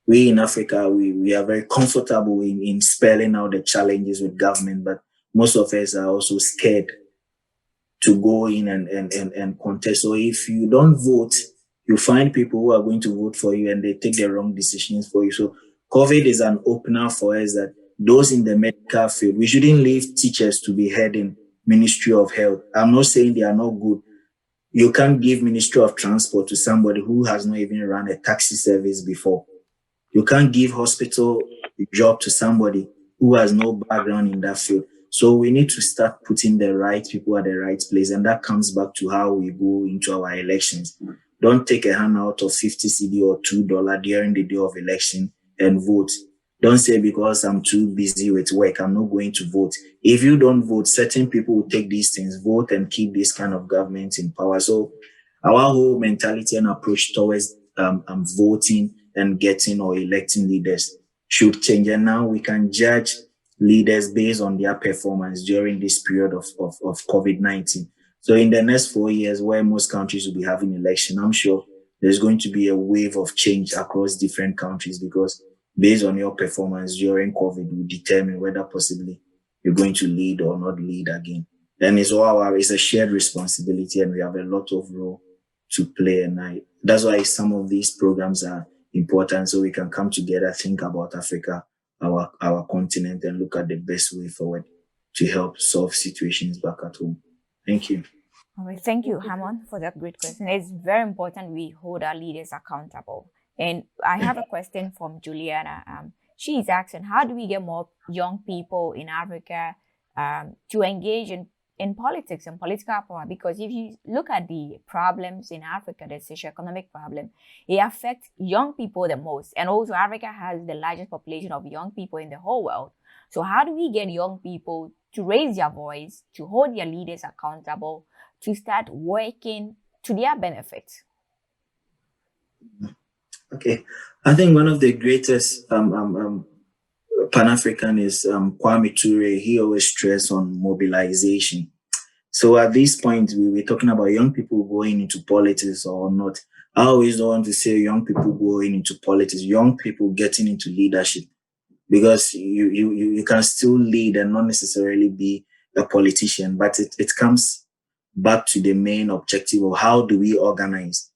Speaker 2: in Africa, we are very comfortable in spelling out the challenges with government, but most of us are also scared to go in and contest. So if you don't vote, you find people who are going to vote for you and they take the wrong decisions for you. So COVID is an opener for us that those in the medical field, we shouldn't leave teachers to be heading Ministry of Health. I'm not saying they are not good. You can't give Ministry of Transport to somebody who has not even run a taxi service before. You can't give hospital job to somebody who has no background in that field. So we need to start putting the right people at the right place. And that comes back to how we go into our elections. Don't take a handout of 50 CD or $2 during the day of election and vote. Don't say because I'm too busy with work, I'm not going to vote. If you don't vote, certain people will take these things, vote and keep this kind of government in power. So our whole mentality and approach towards voting and getting or electing leaders should change. And now we can judge leaders based on their performance during this period of COVID-19. So in the next 4 years, where most countries will be having election, I'm sure there's going to be a wave of change across different countries, because based on your performance during COVID will determine whether possibly you're going to lead or not lead again. Then it's a shared responsibility, and we have a lot of role to play. And that's why some of these programs are important, so we can come together, think about Africa, our continent, and look at the best way forward to help solve situations back at home. Thank you.
Speaker 1: All right, thank you, Hammond, for that great question. It's very important we hold our leaders accountable. And I have a question from Juliana. She is asking, how do we get more young people in Africa to engage in politics and political power? Because if you look at the problems in Africa, the socioeconomic problem, it affects young people the most. And also Africa has the largest population of young people in the whole world. So how do we get young people to raise their voice, to hold their leaders accountable, to start working to their benefit?
Speaker 2: Okay, I think one of the greatest Pan-African is Kwame Ture. He always stressed on mobilization. So at this point, we were talking about young people going into politics or not. I always don't want to say young people going into politics, young people getting into leadership, because you can still lead and not necessarily be a politician, but it comes back to the main objective of how do we organize.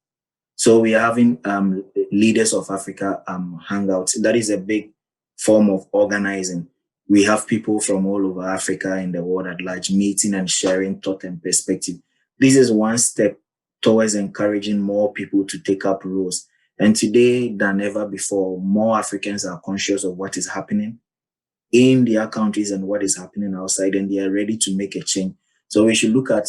Speaker 2: So we are having Leaders of Africa Hangouts. That is a big form of organizing. We have people from all over Africa and the world at large meeting and sharing thought and perspective. This is one step towards encouraging more people to take up roles. And today than ever before, more Africans are conscious of what is happening in their countries and what is happening outside, and they are ready to make a change. So we should look at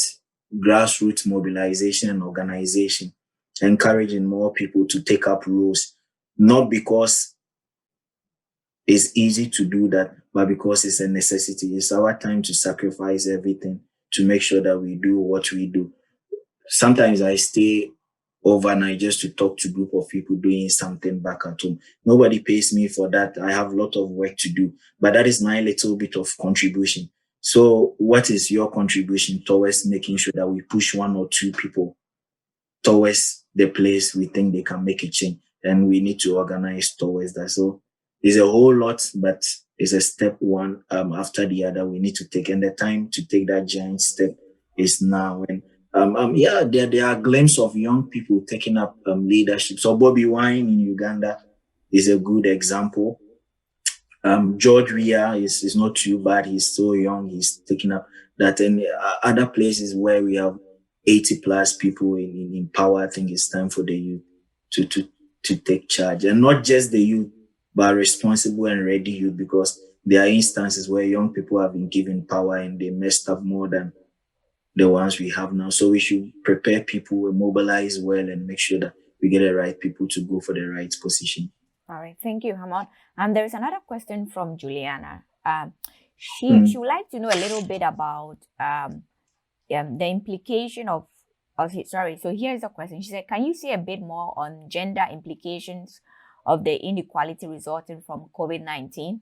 Speaker 2: grassroots mobilization and organization, encouraging more people to take up roles, not because it's easy to do that, but because it's a necessity. It's our time to sacrifice everything to make sure that we do what we do. Sometimes I stay overnight just to talk to a group of people doing something back at home. Nobody pays me for that. I have a lot of work to do, but that is my little bit of contribution. So what is your contribution towards making sure that we push one or two people towards the place we think they can make a change? And we need to organize towards that. So it's a whole lot, but it's a step one after the other we need to take. And the time to take that giant step is now. And there are glimpses of young people taking up leadership. So Bobby Wine in Uganda is a good example. George Weah is not too bad. He's so young. He's taking up that. And other places where we have 80 plus people in power, I think it's time for the youth to take charge. And not just the youth, but responsible and ready youth, because there are instances where young people have been given power and they messed up more than the ones we have now. So we should prepare people and mobilize well and make sure that we get the right people to go for the right position.
Speaker 1: All right, thank you, Hammond. There is another question from Juliana. She would like to know a little bit about the implication of sorry. So here's the question. She said, "Can you say a bit more on gender implications of the inequality resulting from COVID-19?"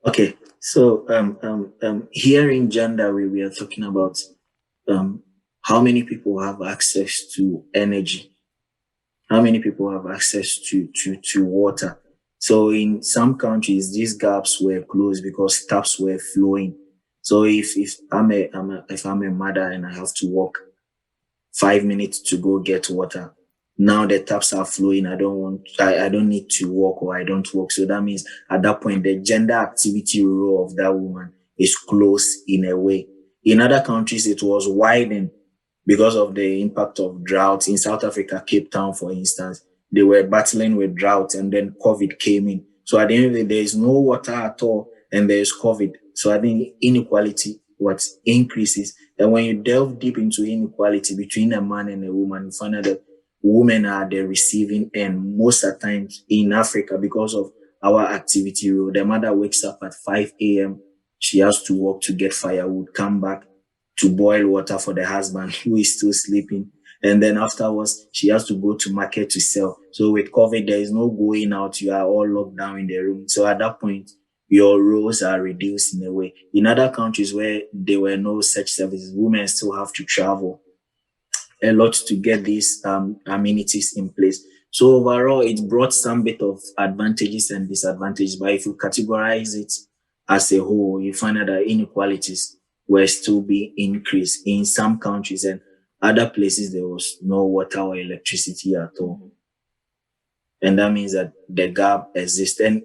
Speaker 2: Okay, so here in gender, we are talking about how many people have access to energy, how many people have access to water. So in some countries, these gaps were closed because taps were flowing. So if I'm a mother and I have to walk 5 minutes to go get water, now the taps are flowing. I don't need to walk, or I don't walk. So that means at that point, the gender activity role of that woman is close in a way. In other countries, it was widened because of the impact of drought. In South Africa, Cape Town, for instance, they were battling with drought, and then COVID came in. So at the end of the day, there is no water at all, and there is COVID. So I think inequality increases. And when you delve deep into inequality between a man and a woman, you find out that women are the receiving end most of the times in Africa because of our activity rule. The mother wakes up at 5 a.m. She has to work to get firewood, come back to boil water for the husband who is still sleeping. And then afterwards, she has to go to market to sell. So with COVID, there is no going out. You are all locked down in the room. So at that point, your roles are reduced in a way. In other countries where there were no such services, women still have to travel a lot to get these amenities in place. So overall, it brought some bit of advantages and disadvantages. But if you categorize it as a whole, you find out that inequalities were still being increased in some countries, and other places there was no water or electricity at all. And that means that the gap exists. And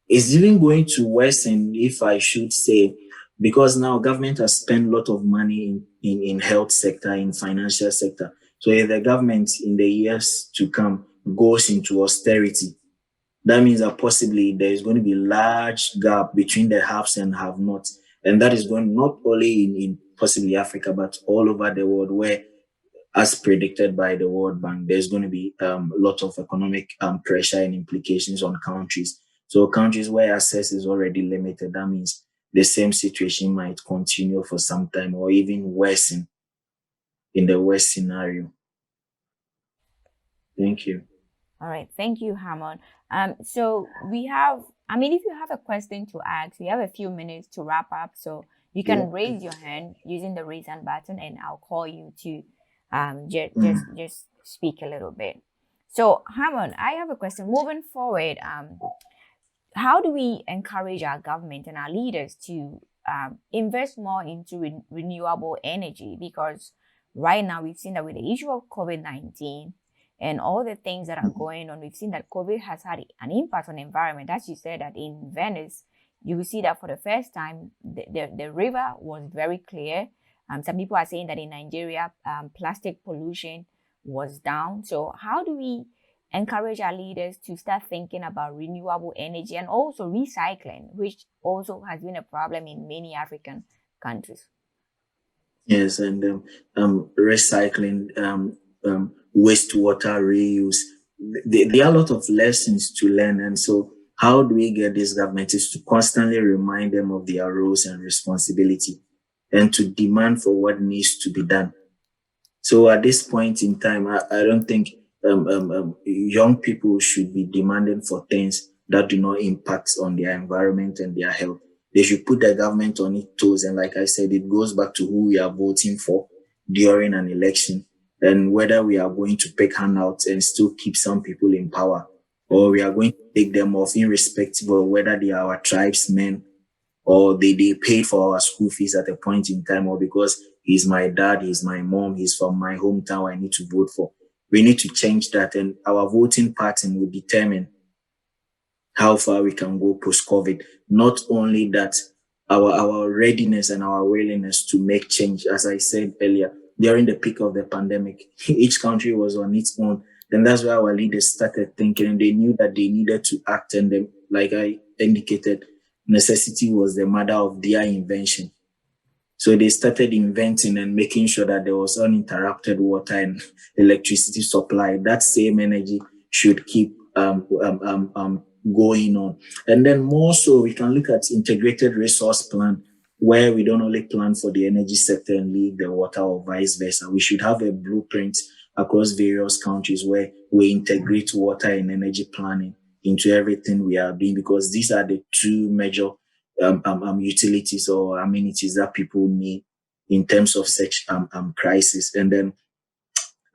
Speaker 2: it's even going to worsen, if I should say, because now government has spent a lot of money in health sector, in financial sector. So if the government in the years to come goes into austerity, that means that possibly there is going to be large gap between the haves and have-nots. And that is going not only in possibly Africa, but all over the world, where, as predicted by the World Bank, there's going to be a lot of economic pressure and implications on countries. So countries where access is already limited, that means the same situation might continue for some time, or even worsen in the worst scenario. Thank you.
Speaker 1: All right. Thank you, Hammond. So we have, if you have a question to ask, we have a few minutes to wrap up. So you can raise your hand using the raise hand button, and I'll call you to just speak a little bit. So Hammond, I have a question. Moving forward, how do we encourage our government and our leaders to invest more into renewable energy? Because right now we've seen that with the issue of COVID-19 and all the things that are going on, we've seen that COVID has had an impact on the environment. As you said, that in Venice, you will see that for the first time, the river was very clear. Some people are saying that in Nigeria, plastic pollution was down. So how do we encourage our leaders to start thinking about renewable energy and also recycling, which also has been a problem in many African countries?
Speaker 2: Yes, and recycling, wastewater reuse. There are a lot of lessons to learn. And so how do we get these governments is to constantly remind them of their roles and responsibility, and to demand for what needs to be done. So at this point in time, I don't think young people should be demanding for things that do not impact on their environment and their health. They should put the government on its toes. And like I said, it goes back to who we are voting for during an election and whether we are going to pick handouts and still keep some people in power, or we are going to take them off irrespective of whether they are our tribesmen or they paid for our school fees at a point in time, or because he's my dad, he's my mom, he's from my hometown, I need to vote for. We need to change that, and our voting pattern will determine how far we can go post-COVID. Not only that, our readiness and our willingness to make change. As I said earlier, during the peak of the pandemic, each country was on its own. And that's why our leaders started thinking, and they knew that they needed to act. And then, like I indicated, necessity was the mother of their invention. So they started inventing and making sure that there was uninterrupted water and electricity supply. That same energy should keep going on. And then more so, we can look at integrated resource plan, where we don't only plan for the energy sector and leave the water, or vice versa. We should have a blueprint across various countries where we integrate water and energy planning into everything we are doing, because these are the two major utilities or amenities that people need in terms of such crisis. And then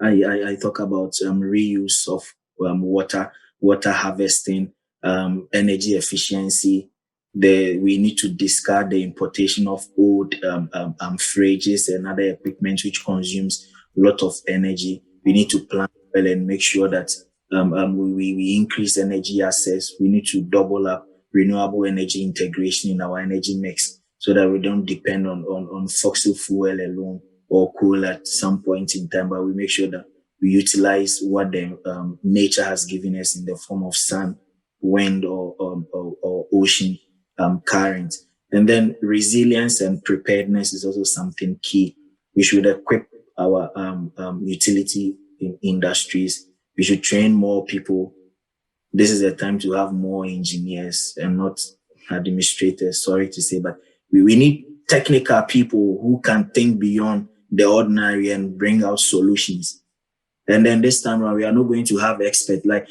Speaker 2: I talk about reuse of water harvesting, energy efficiency. We need to discard the importation of old fridges and other equipment which consumes a lot of energy. We need to plan well and make sure that we increase energy access. We need to double up renewable energy integration in our energy mix so that we don't depend on fossil fuel alone or coal at some point in time, but we make sure that we utilize what the nature has given us in the form of sun, wind, or ocean current. And then resilience and preparedness is also something key. We should equip our utility industries. We should train more people. This is the time to have more engineers and not administrators, sorry to say, but we need technical people who can think beyond the ordinary and bring out solutions. And then this time around, we are not going to have experts. Like,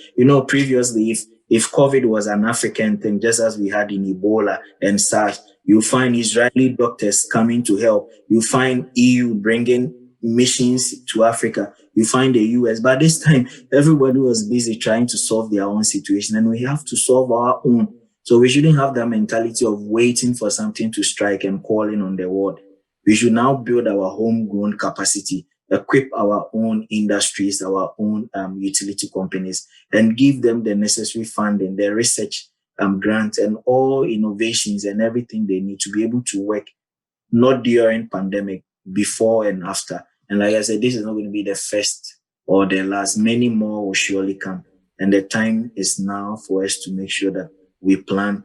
Speaker 2: previously, if COVID was an African thing, just as we had in Ebola and SARS, you find Israeli doctors coming to help. You find EU bringing missions to Africa. You find the US. But this time, everybody was busy trying to solve their own situation, and we have to solve our own. So we shouldn't have that mentality of waiting for something to strike and calling on the world. We should now build our homegrown capacity, equip our own industries, our own utility companies, and give them the necessary funding, the research grants, and all innovations and everything they need to be able to work, not during pandemic, before and after. And like I said, this is not going to be the first or the last. Many more will surely come. And the time is now for us to make sure that we plan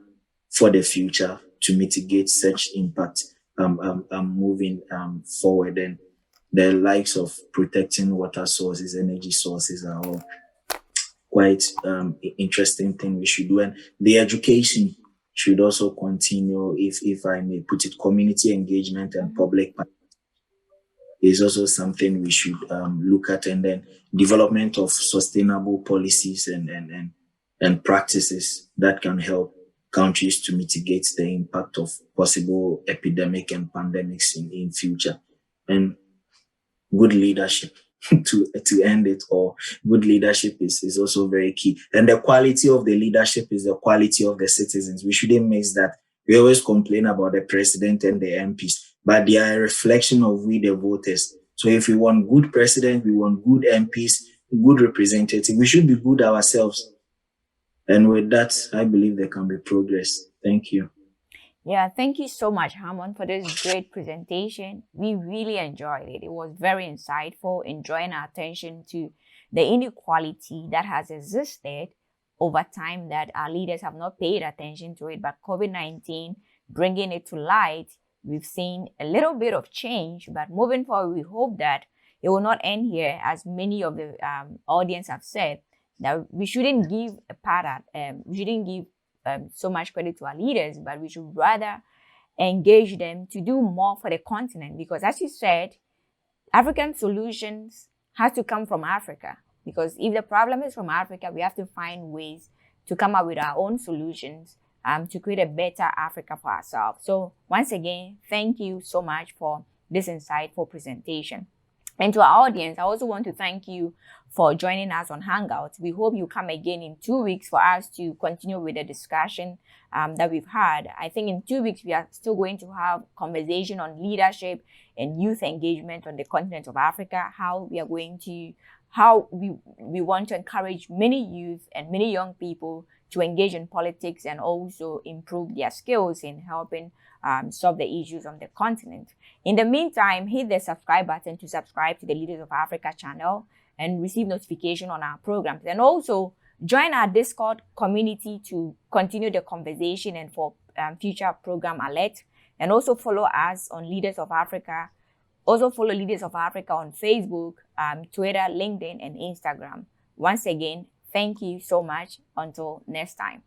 Speaker 2: for the future to mitigate such impact moving forward. And the likes of protecting water sources, energy sources are all quite interesting thing we should do. And the education should also continue, if I may put it. Community engagement and public is also something we should look at. And then development of sustainable policies and practices that can help countries to mitigate the impact of possible epidemic and pandemics in future. And good leadership to end it all. Good leadership is also very key. And the quality of the leadership is the quality of the citizens. We shouldn't mix that. We always complain about the president and the MPs, but they are a reflection of we, the voters. So if we want good president, we want good MPs, good representatives, we should be good ourselves. And with that, I believe there can be progress. Thank you.
Speaker 1: Yeah, thank you so much, Hammond, for this great presentation. We really enjoyed it. It was very insightful in drawing our attention to the inequality that has existed over time, that our leaders have not paid attention to it. But COVID-19 bringing it to light, we've seen a little bit of change. But moving forward, we hope that it will not end here, as many of the audience have said, that we shouldn't give so much credit to our leaders, but we should rather engage them to do more for the continent. Because as you said, African solutions has to come from Africa, because if the problem is from Africa, we have to find ways to come up with our own solutions to create a better Africa for ourselves. So once again, thank you so much for this insightful presentation. And to our audience, I also want to thank you for joining us on Hangouts. We hope you come again in 2 weeks for us to continue with the discussion that we've had. I think in 2 weeks, we are still going to have conversation on leadership and youth engagement on the continent of Africa, how we want to encourage many youth and many young people to engage in politics and also improve their skills in helping solve the issues on the continent. In the meantime, hit the subscribe button to subscribe to the Leaders of Africa channel and receive notification on our programs. And also join our Discord community to continue the conversation and for future program alerts. And also follow us on Leaders of Africa. Also follow Leaders of Africa on Facebook, Twitter, LinkedIn, and Instagram. Once again, thank you so much. Until next time.